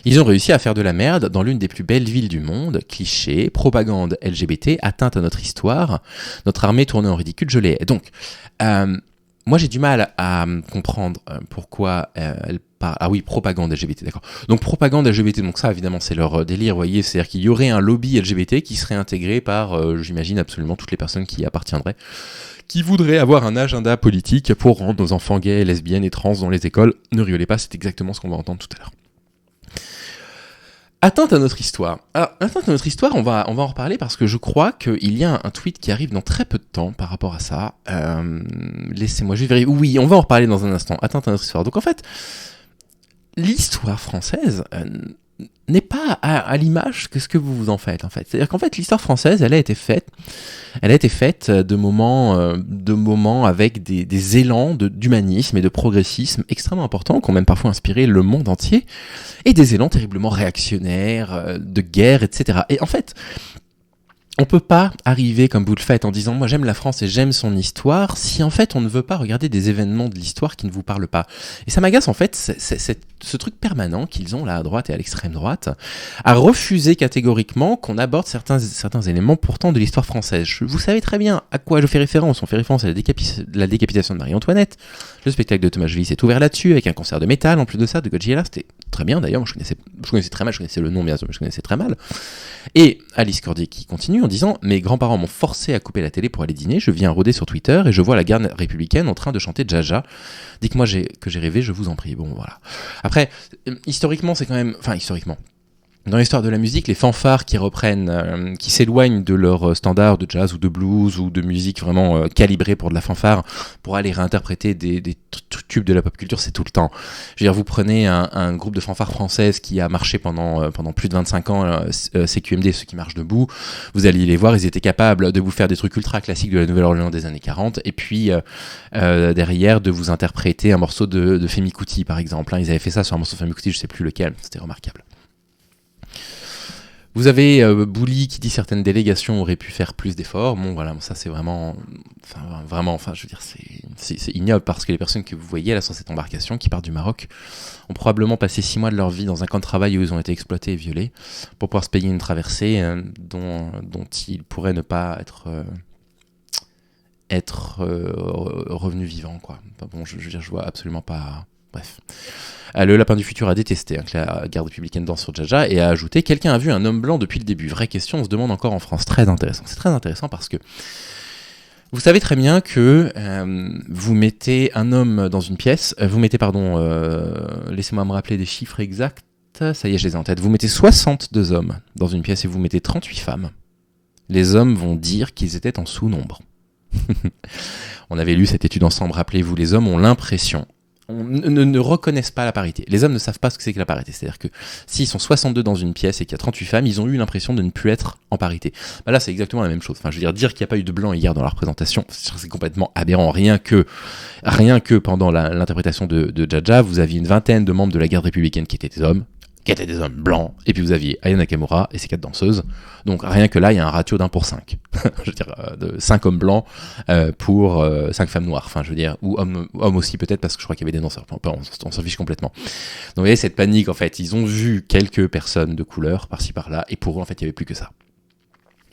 Ils ont réussi à faire de la merde dans l'une des plus belles villes du monde. Clichés, propagande LGBT, atteinte à notre histoire, notre armée tournée en ridicule, je l'ai. Donc, moi j'ai du mal à comprendre pourquoi elle parle. Ah oui, propagande LGBT, d'accord. Donc propagande LGBT, donc ça évidemment c'est leur délire, vous voyez, c'est-à-dire qu'il y aurait un lobby LGBT qui serait intégré par, j'imagine, absolument toutes les personnes qui y appartiendraient, qui voudraient avoir un agenda politique pour rendre nos enfants gays, lesbiennes et trans dans les écoles. Ne rigolez pas, c'est exactement ce qu'on va entendre tout à l'heure. Atteinte à notre histoire. Alors, atteinte à notre histoire, on va en reparler parce que je crois qu'il y a un tweet qui arrive dans très peu de temps par rapport à ça. Laissez-moi juste vérifier. Oui, on va en reparler dans un instant. Atteinte à notre histoire. Donc en fait, l'histoire française n'est pas à l'image que ce que vous vous en faites, en fait. C'est-à-dire qu'en fait, l'histoire française, elle a été faite de moments avec des élans d'humanisme et de progressisme extrêmement importants, qui ont même parfois inspiré le monde entier, et des élans terriblement réactionnaires, de guerre, etc. Et en fait, on peut pas arriver comme vous le faites en disant moi j'aime la France et j'aime son histoire si en fait on ne veut pas regarder des événements de l'histoire qui ne vous parlent pas. Et ça m'agace en fait ce truc permanent qu'ils ont là à droite et à l'extrême droite à refuser catégoriquement qu'on aborde certains éléments pourtant de l'histoire française. Vous savez très bien à quoi je fais référence. On fait référence à la décapitation de Marie-Antoinette. Le spectacle de Thomas Joly s'est ouvert là-dessus avec un concert de métal en plus de ça de Godzilla. C'était très bien d'ailleurs. Moi je connaissais très mal, je connaissais le nom bien sûr mais je connaissais très mal. Et Alice Cordier qui continue en disant « Mes grands-parents m'ont forcé à couper la télé pour aller dîner, je viens rôder sur Twitter et je vois la garde républicaine en train de chanter Jaja. Dites-moi que j'ai rêvé, je vous en prie. » Bon, voilà. Après, historiquement, c'est quand même... Enfin, historiquement. Dans l'histoire de la musique, les fanfares qui reprennent, qui s'éloignent de leur standard de jazz ou de blues ou de musique vraiment calibrée pour de la fanfare, pour aller réinterpréter des tubes de la pop culture, c'est tout le temps. Je veux dire, vous prenez un groupe de fanfares françaises qui a marché pendant plus de 25 ans, CQMD, ceux qui marchent debout, vous alliez les voir, ils étaient capables de vous faire des trucs ultra classiques de la Nouvelle-Orléans des années 40, et puis derrière de vous interpréter un morceau de Femi Kuti, par exemple. Ils avaient fait ça sur un morceau de Femi Kuti, je sais plus lequel, c'était remarquable. Vous avez Bouli qui dit certaines délégations auraient pu faire plus d'efforts. Bon, voilà, ça c'est vraiment, je veux dire, c'est ignoble parce que les personnes que vous voyez là sur cette embarcation qui partent du Maroc ont probablement passé 6 mois de leur vie dans un camp de travail où ils ont été exploités et violés pour pouvoir se payer une traversée dont ils pourraient ne pas être revenus vivants, quoi. Bon, je veux dire, je vois absolument pas. Bref. Le Lapin du Futur a détesté que la garde républicaine danse sur Jaja et a ajouté « Quelqu'un a vu un homme blanc depuis le début ?» Vraie question, on se demande encore en France. Très intéressant. C'est très intéressant parce que vous savez très bien que vous mettez un homme dans une pièce, laissez-moi me rappeler des chiffres exacts, ça y est, je les ai en tête. Vous mettez 62 hommes dans une pièce et vous mettez 38 femmes. Les hommes vont dire qu'ils étaient en sous-nombre. On avait lu cette étude ensemble, rappelez-vous, les hommes ont l'impression... ne reconnaissent pas la parité. Les hommes ne savent pas ce que c'est que la parité. C'est-à-dire que s'ils sont 62 dans une pièce et qu'il y a 38 femmes, ils ont eu l'impression de ne plus être en parité. Bah là, c'est exactement la même chose. Enfin, je veux dire qu'il n'y a pas eu de blanc hier dans la représentation, c'est complètement aberrant. Rien que pendant l'interprétation de Jaja, vous aviez une vingtaine de membres de la garde républicaine qui étaient des hommes blancs, et puis vous aviez Aya Nakamura et ses 4 danseuses. Donc rien que là, il y a un ratio d'1 pour 5. Je veux dire, de 5 hommes blancs pour 5 femmes noires. Enfin, je veux dire, ou hommes aussi peut-être, parce que je crois qu'il y avait des danseurs. On s'en fiche complètement. Donc vous voyez cette panique, en fait. Ils ont vu quelques personnes de couleur, par-ci par-là, et pour eux, en fait, il n'y avait plus que ça.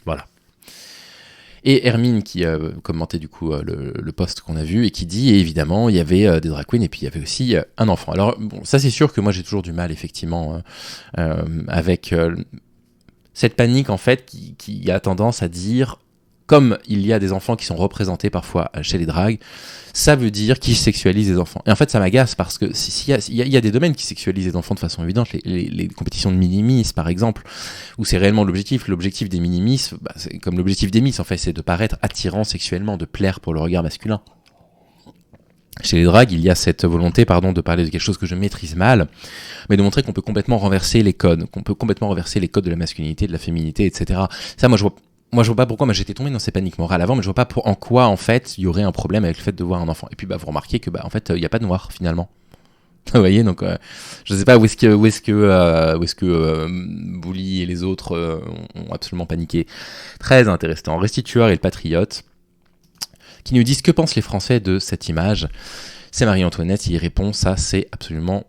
Voilà. Et Hermine qui commentait du coup le post qu'on a vu et qui dit, et évidemment, il y avait des drag queens et puis il y avait aussi un enfant. Alors, bon, ça c'est sûr que moi j'ai toujours du mal, effectivement, avec cette panique, en fait, qui a tendance à dire, comme il y a des enfants qui sont représentés parfois chez les drags, ça veut dire qu'ils sexualisent les enfants. Et en fait, ça m'agace parce que il y a des domaines qui sexualisent les enfants de façon évidente, les compétitions de mini-miss, par exemple, où c'est réellement l'objectif. L'objectif des mini-miss, c'est comme l'objectif des miss, en fait, c'est de paraître attirant sexuellement, de plaire pour le regard masculin. Chez les drags, il y a cette volonté, de parler de quelque chose que je maîtrise mal, mais de montrer qu'on peut complètement renverser les codes, de la masculinité, de la féminité, etc. Ça, moi, moi je vois pas pourquoi, moi j'étais tombé dans ces paniques morales avant, mais je vois pas en quoi en fait il y aurait un problème avec le fait de voir un enfant. Et puis vous remarquez que en fait il y a pas de noir finalement. Vous voyez, donc je sais pas où est-ce que Bouli et les autres ont absolument paniqué. Très intéressant. Restitueur et le Patriote qui nous disent que pensent les Français de cette image. C'est Marie-Antoinette, il répond ça c'est absolument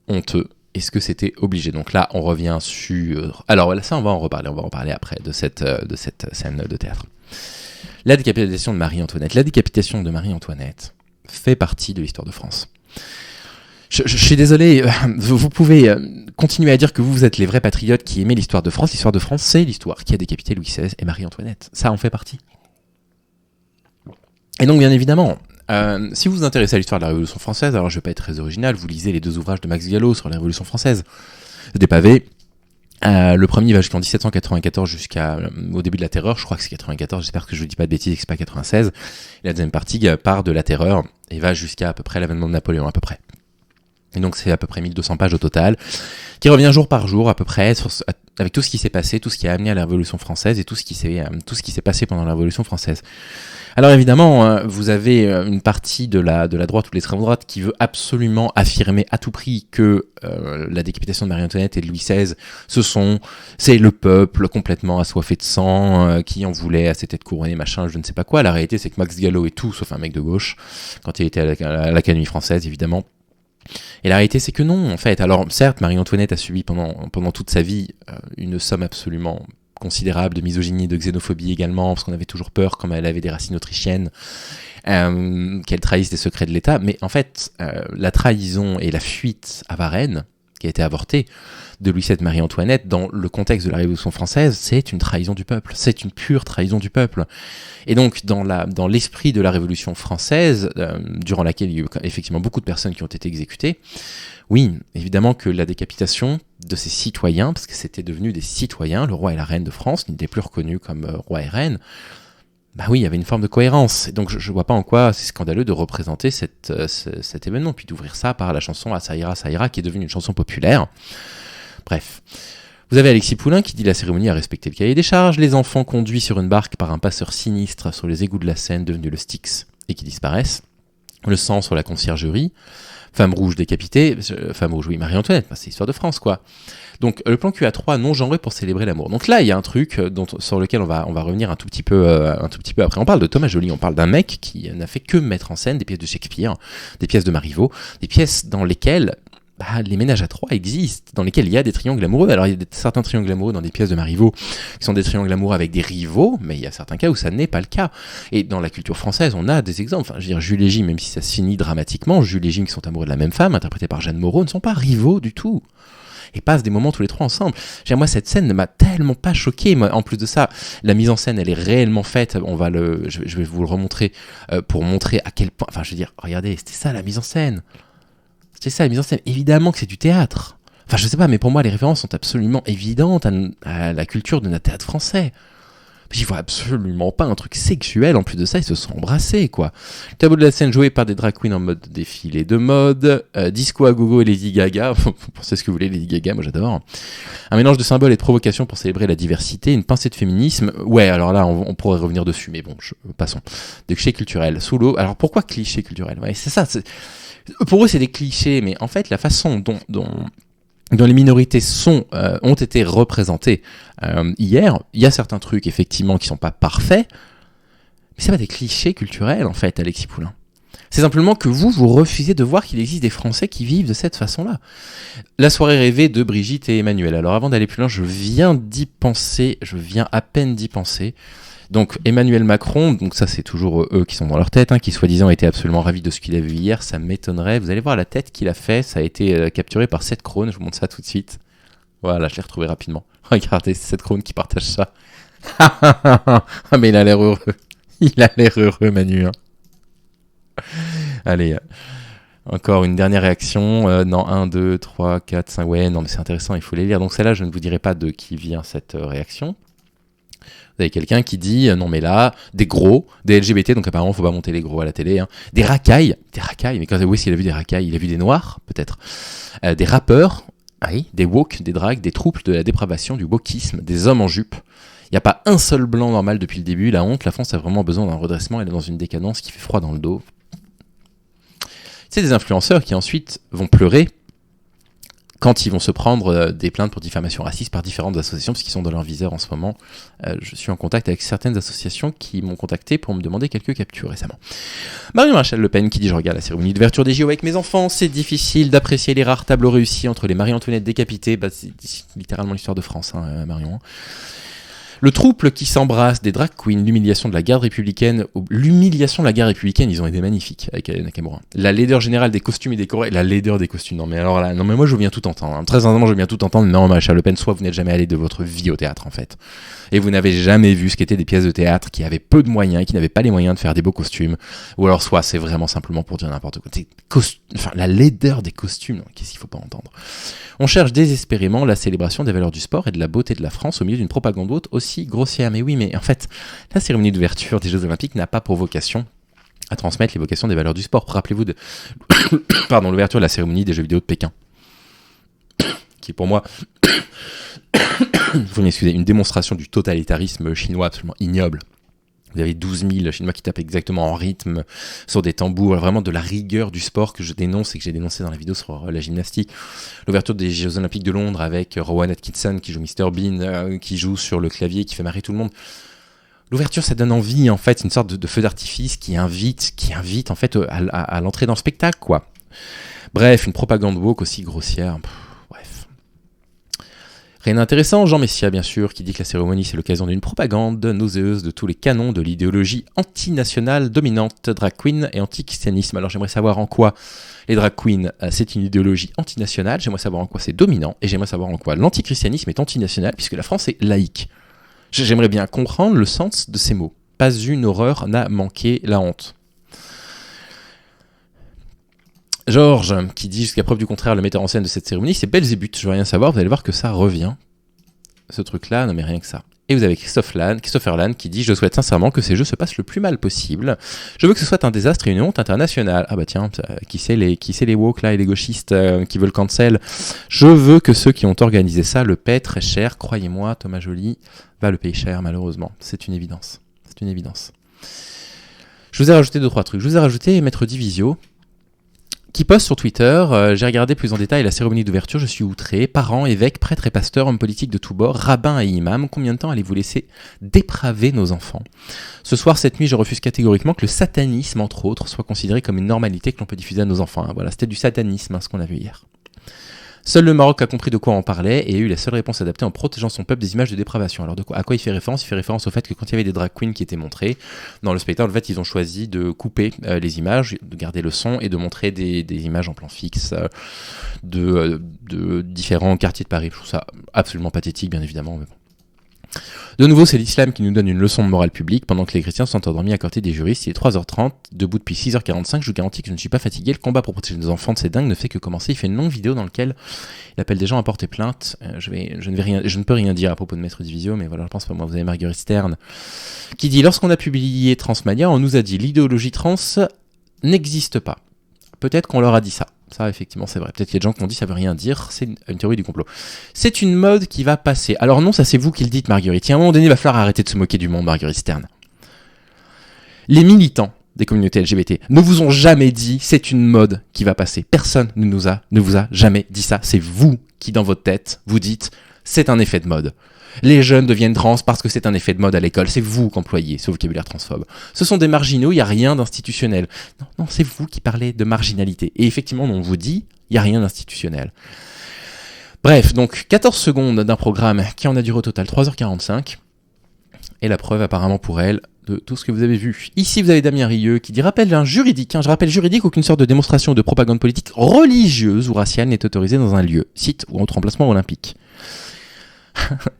honteux. Est-ce que c'était obligé? Donc là, on revient sur... Alors ça, on va en reparler après de cette scène de théâtre. La décapitation de Marie-Antoinette. La décapitation de Marie-Antoinette fait partie de l'histoire de France. Je suis désolé, vous pouvez continuer à dire que vous êtes les vrais patriotes qui aimez l'histoire de France. L'histoire de France, c'est l'histoire qui a décapité Louis XVI et Marie-Antoinette. Ça en fait partie. Et donc, bien évidemment, si vous vous intéressez à l'histoire de la Révolution française, alors je vais pas être très original, vous lisez les 2 ouvrages de Max Gallo sur la Révolution française. Des pavés. Le premier va jusqu'en 1794 jusqu'au début de la Terreur, je crois que c'est 94, j'espère que je ne dis pas de bêtises et que c'est pas 96. Et la deuxième partie part de la Terreur et va jusqu'à à peu près l'avènement de Napoléon, à peu près. Et donc c'est à peu près 1200 pages au total, qui revient jour par jour à peu près avec tout ce qui s'est passé, tout ce qui a amené à la Révolution française et tout ce qui s'est passé pendant la Révolution française. Alors évidemment, vous avez une partie de la droite ou de l'extrême droite qui veut absolument affirmer à tout prix que la décapitation de Marie-Antoinette et de Louis XVI, c'est le peuple complètement assoiffé de sang, qui en voulait à ses têtes couronnées, machin, je ne sais pas quoi. La réalité, c'est que Max Gallo est tout sauf un mec de gauche, quand il était à l'Académie française, évidemment. Et la réalité, c'est que non, en fait. Alors, certes, Marie-Antoinette a subi pendant toute sa vie une somme absolument considérable de misogynie et de xénophobie également, parce qu'on avait toujours peur, comme elle avait des racines autrichiennes, qu'elle trahisse des secrets de l'État. Mais en fait, la trahison et la fuite à Varennes, qui a été avortée, de Louis VII Marie-Antoinette, dans le contexte de la Révolution française, c'est une trahison du peuple. C'est une pure trahison du peuple. Et donc, dans l'esprit de la Révolution française, durant laquelle il y a eu effectivement beaucoup de personnes qui ont été exécutées, oui, évidemment que la décapitation de ces citoyens, parce que c'était devenu des citoyens, le roi et la reine de France n'étaient plus reconnus comme roi et reine, bah oui, il y avait une forme de cohérence. Et donc je vois pas en quoi c'est scandaleux de représenter cet événement, puis d'ouvrir ça par la chanson Ah ça ira, qui est devenue une chanson populaire. Bref. Vous avez Alexis Poulain qui dit la cérémonie a respecté le cahier des charges, les enfants conduits sur une barque par un passeur sinistre sur les égouts de la Seine devenus le Styx et qui disparaissent, le sang sur la conciergerie, femme rouge décapitée, femme rouge, oui, Marie-Antoinette, c'est l'histoire de France, quoi. Donc le plan QA3 non genré pour célébrer l'amour. Donc là, il y a un truc sur lequel on va revenir un tout petit peu après. On parle de Thomas Joly, on parle d'un mec qui n'a fait que mettre en scène des pièces de Shakespeare, des pièces de Marivaux, des pièces dans lesquelles les ménages à trois existent, dans lesquels il y a des triangles amoureux. Alors il y a certains triangles amoureux dans des pièces de Marivaux qui sont des triangles amoureux avec des rivaux, mais il y a certains cas où ça n'est pas le cas. Et dans la culture française, on a des exemples. Enfin, je veux dire, Jules et Jim, même si ça se finit dramatiquement, Jules et Jim qui sont amoureux de la même femme, interprétés par Jeanne Moreau, ne sont pas rivaux du tout. Et passent des moments tous les trois ensemble. Moi, cette scène ne m'a tellement pas choqué. Moi, en plus de ça, la mise en scène, elle est réellement faite. Je vais vous le remontrer pour montrer à quel point. Enfin, je veux dire, regardez, c'était ça la mise en scène. C'était ça la mise en scène. Évidemment que c'est du théâtre. Enfin, je sais pas, mais pour moi, les références sont absolument évidentes à la culture de notre théâtre français. J'y vois absolument pas un truc sexuel. En plus de ça, ils se sont embrassés, quoi. Le tableau de la scène joué par des drag queens en mode défilé de mode. Disco à gogo et Lady Gaga. Vous pensez ce que vous voulez, Lady Gaga, moi j'adore. Un mélange de symboles et de provocations pour célébrer la diversité. Une pincée de féminisme. Ouais, alors là, on pourrait revenir dessus, mais bon, passons. Des clichés culturels. Sous l'eau. Alors pourquoi clichés culturels? Ouais, c'est ça. Pour eux, c'est des clichés, mais en fait, la façon dont les minorités ont été représentées hier, il y a certains trucs effectivement qui sont pas parfaits, mais c'est pas des clichés culturels en fait, Alexis Poulain. C'est simplement que vous refusez de voir qu'il existe des Français qui vivent de cette façon-là. La soirée rêvée de Brigitte et Emmanuel. Alors avant d'aller plus loin, je viens à peine d'y penser. Donc Emmanuel Macron, donc ça c'est toujours eux qui sont dans leur tête, qui soi-disant étaient absolument ravis de ce qu'il a vu hier, ça m'étonnerait. Vous allez voir la tête qu'il a fait, ça a été capturé par Seth Krohn, je vous montre ça tout de suite. Voilà, je l'ai retrouvé rapidement. Regardez, c'est Seth Krohn qui partage ça. Ah mais il a l'air heureux, Manu. Allez, encore une dernière réaction. Non, 1, 2, 3, 4, 5, ouais, non mais c'est intéressant, il faut les lire. Donc celle-là, je ne vous dirai pas de qui vient cette réaction. Vous avez quelqu'un qui dit, non mais là, des gros, des LGBT, donc apparemment il faut pas monter les gros à la télé, des racailles, mais quand où est-ce qu'il a vu des racailles? Il a vu des noirs, peut-être. Des rappeurs, oui, des woke, des drags, des troupes de la dépravation, du wokisme, des hommes en jupe. Il n'y a pas un seul blanc normal depuis le début. La honte, la France a vraiment besoin d'un redressement. Elle est dans une décadence qui fait froid dans le dos. C'est des influenceurs qui ensuite vont pleurer quand ils vont se prendre des plaintes pour diffamation raciste par différentes associations, parce qu'ils sont dans leur viseur en ce moment. Je suis en contact avec certaines associations qui m'ont contacté pour me demander quelques captures récemment. Marie-Rachel Le Pen qui dit « Je regarde la cérémonie d'ouverture des JO avec mes enfants, c'est difficile d'apprécier les rares tableaux réussis entre les Marie-Antoinette décapitées. » C'est littéralement l'histoire de France, Marion. Le trouble qui s'embrasse des drag queens, l'humiliation de la garde républicaine, ils ont été magnifiques avec Aya Nakamura. La laideur générale des costumes et des chorés, la laideur des costumes. Non mais moi je veux bien tout entendre. Très sincèrement, je veux bien tout entendre. Non, Maréchal Le Pen, soit vous n'êtes jamais allé de votre vie au théâtre en fait, et vous n'avez jamais vu ce qu'étaient des pièces de théâtre qui avaient peu de moyens, qui n'avaient pas les moyens de faire des beaux costumes, ou alors soit c'est vraiment simplement pour dire n'importe quoi. La laideur des costumes, non, qu'est-ce qu'il faut pas entendre. On cherche désespérément la célébration des valeurs du sport et de la beauté de la France au milieu d'une propagande haute aussi grossière. Mais oui, mais en fait, la cérémonie d'ouverture des Jeux Olympiques n'a pas pour vocation à transmettre l'évocation des valeurs du sport. Rappelez-vous de l'ouverture de la cérémonie des Jeux vidéo de Pékin, qui est pour moi, vous m'excusez, une démonstration du totalitarisme chinois absolument ignoble. Vous avez 12 000 Chinois qui tapent exactement en rythme sur des tambours, vraiment de la rigueur du sport que je dénonce et que j'ai dénoncé dans la vidéo sur la gymnastique. L'ouverture des Jeux Olympiques de Londres avec Rowan Atkinson qui joue Mr Bean, qui joue sur le clavier, qui fait marrer tout le monde. L'ouverture, ça donne envie, en fait, c'est une sorte de feu d'artifice qui invite en fait à l'entrée dans le spectacle, quoi. Bref, une propagande woke aussi grossière. Bref. Rien d'intéressant, Jean Messia bien sûr, qui dit que la cérémonie c'est l'occasion d'une propagande nauséeuse de tous les canons de l'idéologie antinationale dominante drag queen et antichristianisme. Alors j'aimerais savoir en quoi les drag queens c'est une idéologie antinationale, j'aimerais savoir en quoi c'est dominant, et j'aimerais savoir en quoi l'antichristianisme est antinational, puisque la France est laïque. J'aimerais bien comprendre le sens de ces mots. Pas une horreur n'a manqué la honte. Georges, qui dit jusqu'à preuve du contraire, le metteur en scène de cette cérémonie, c'est Belzébuth. Je veux rien savoir, vous allez voir que ça revient. Ce truc-là, non mais rien que ça. Et vous avez Christopher Lann, qui dit « Je souhaite sincèrement que ces jeux se passent le plus mal possible. Je veux que ce soit un désastre et une honte internationale. » Ah bah tiens, qui c'est les woke là et les gauchistes qui veulent cancel. Je veux que ceux qui ont organisé ça le paient très cher. Croyez-moi, Thomas Joly va le payer cher malheureusement. C'est une évidence. C'est une évidence. Je vous ai rajouté 2-3 trucs. Je vous ai rajouté Maître Divisio, qui poste sur Twitter, j'ai regardé plus en détail la cérémonie d'ouverture, je suis outré, parents, évêques, prêtres et pasteurs, hommes politiques de tous bords, rabbins et imams, combien de temps allez-vous laisser dépraver nos enfants ? Ce soir, cette nuit, je refuse catégoriquement que le satanisme, entre autres, soit considéré comme une normalité que l'on peut diffuser à nos enfants. Voilà, c'était du satanisme, ce qu'on a vu hier. Seul le Maroc a compris de quoi on parlait et a eu la seule réponse adaptée en protégeant son peuple des images de dépravation. Alors à quoi il fait référence ? Il fait référence au fait que quand il y avait des drag queens qui étaient montrées dans le spectacle, en fait, ils ont choisi de couper les images, de garder le son et de montrer des images en plan fixe de différents quartiers de Paris. Je trouve ça absolument pathétique, bien évidemment, mais bon. De nouveau, c'est l'islam qui nous donne une leçon de morale publique pendant que les chrétiens sont endormis à côté des juristes. Il est 3h30, debout depuis 6h45, je vous garantis que je ne suis pas fatigué. Le combat pour protéger nos enfants de ces dingues ne fait que commencer. Il fait une longue vidéo dans laquelle il appelle des gens à porter plainte. Je ne peux rien dire à propos de Maître Divisio, mais voilà, je pense pas moi. Vous avez Marguerite Stern qui dit « Lorsqu'on a publié Transmania, on nous a dit l'idéologie trans n'existe pas. Peut-être qu'on leur a dit ça. » Ça, effectivement, c'est vrai. Peut-être qu'il y a des gens qui ont dit ça veut rien dire, c'est une théorie du complot. C'est une mode qui va passer. Alors non, ça c'est vous qui le dites, Marguerite. Il y a un moment donné, il va falloir arrêter de se moquer du monde, Marguerite Stern. Les militants des communautés LGBT ne vous ont jamais dit c'est une mode qui va passer. Personne ne vous a jamais dit ça. C'est vous qui, dans votre tête, vous dites c'est un effet de mode. Les jeunes deviennent trans parce que c'est un effet de mode à l'école. C'est vous qui employez ce vocabulaire transphobe. Ce sont des marginaux, il n'y a rien d'institutionnel. Non, c'est vous qui parlez de marginalité. Et effectivement, on vous dit, il n'y a rien d'institutionnel. Bref, donc 14 secondes d'un programme qui en a duré au total 3h45. Et la preuve apparemment pour elle de tout ce que vous avez vu. Ici, vous avez Damien Rieu qui dit « Rappel d'un juridique. Je rappelle juridique, aucune sorte de démonstration ou de propagande politique religieuse ou raciale n'est autorisée dans un lieu, site ou autre emplacement olympique. »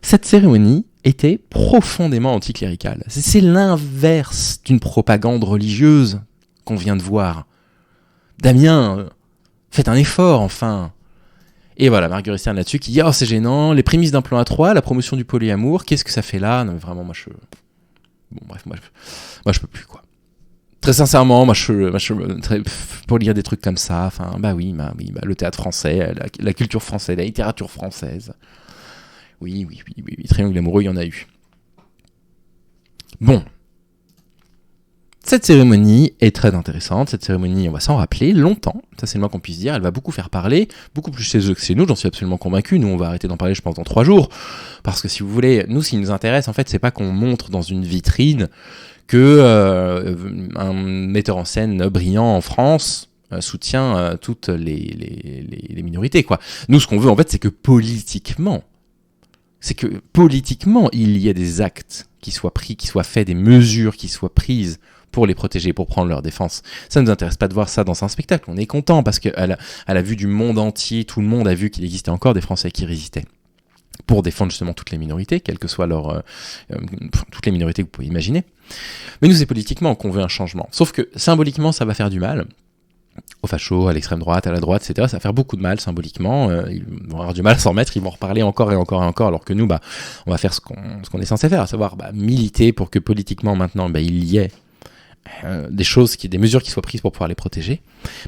Cette cérémonie était profondément anticléricale. C'est l'inverse d'une propagande religieuse qu'on vient de voir. Damien, faites un effort, enfin. Et voilà, Marguerite Stern là-dessus qui dit « Oh, c'est gênant, les prémices d'un plan A3, la promotion du polyamour, qu'est-ce que ça fait là ?» Non, mais vraiment, moi, je... Bon, bref, moi, je peux plus, quoi. Très sincèrement, pour lire des trucs comme ça, enfin, le théâtre français, la culture française, la littérature française... Oui, triangle amoureux, il y en a eu. Bon. Cette cérémonie est très intéressante. Cette cérémonie, on va s'en rappeler longtemps. Ça, c'est le moins qu'on puisse dire. Elle va beaucoup faire parler, beaucoup plus chez eux que chez nous. J'en suis absolument convaincu. Nous, on va arrêter d'en parler, je pense, dans 3 jours. Parce que si vous voulez, nous, ce qui nous intéresse, en fait, c'est pas qu'on montre dans une vitrine que un metteur en scène brillant en France soutient toutes les minorités, quoi. Nous, ce qu'on veut, en fait, c'est que politiquement, il y ait des actes qui soient pris, qui soient faits, des mesures qui soient prises pour les protéger, pour prendre leur défense. Ça ne nous intéresse pas de voir ça dans un spectacle. On est content parce qu'à la vue du monde entier, tout le monde a vu qu'il existait encore des Français qui résistaient pour défendre justement toutes les minorités, quelles que soient toutes les minorités que vous pouvez imaginer. Mais nous, c'est politiquement qu'on veut un changement. Sauf que symboliquement, ça va faire du mal aux fachos, à l'extrême droite, à la droite, etc. Ça va faire beaucoup de mal symboliquement. Ils vont avoir du mal à s'en remettre, ils vont reparler encore et encore et encore, alors que nous, on va faire ce qu'on est censé faire, à savoir militer pour que politiquement maintenant, il y ait des mesures qui soient prises pour pouvoir les protéger.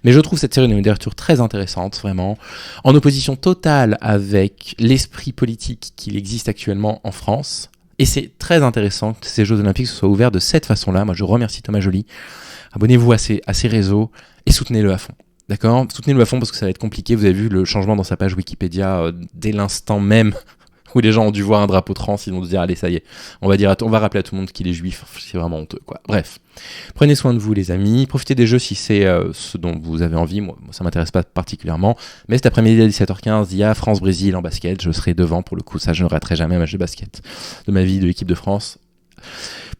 Mais je trouve cette cérémonie d'ouverture très intéressante, vraiment, en opposition totale avec l'esprit politique qu'il existe actuellement en France. Et c'est très intéressant que ces Jeux Olympiques soient ouverts de cette façon-là. Moi, je remercie Thomas Joly. Abonnez-vous à ses réseaux et soutenez-le à fond. D'accord ? Soutenez-le à fond parce que ça va être compliqué. Vous avez vu le changement dans sa page Wikipédia dès l'instant même où les gens ont dû voir un drapeau trans, ils vont se dire allez, ça y est, on va rappeler à tout le monde qu'il est juif. C'est vraiment honteux, quoi. Bref, prenez soin de vous, les amis. Profitez des jeux si c'est ce dont vous avez envie. Moi, ça m'intéresse pas particulièrement. Mais cet après-midi à 17h15, il y a France-Brésil en basket. Je serai devant pour le coup. Ça, je ne raterai jamais un match de basket de ma vie, de l'équipe de France.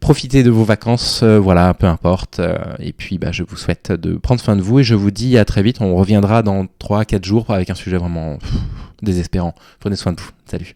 Profitez de vos vacances, voilà, peu importe. Et puis, je vous souhaite de prendre soin de vous et je vous dis à très vite. On reviendra dans 3-4 jours avec un sujet vraiment désespérant. Prenez soin de vous. Salut.